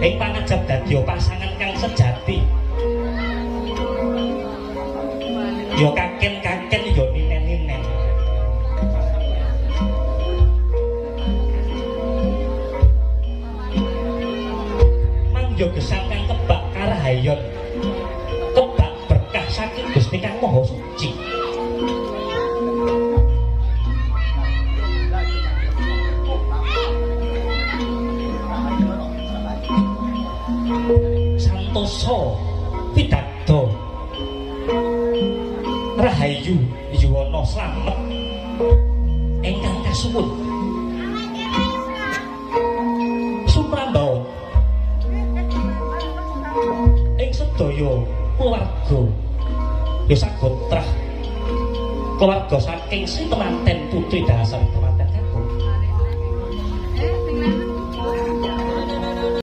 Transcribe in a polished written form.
ing pangajab dadi pasangan kang sejati. Yo kaken-kaken yo ninen-ninen. Mang yo gesang kang kebak karahayon. Kebak berkah saking Gusti Kang Maha Suci. Santosa pidhato rahayu yuwana slamet ingkang kasuwun sumrambau ing sedaya keluarga ya sagotrah keluarga saking si temanten putri Dasawarti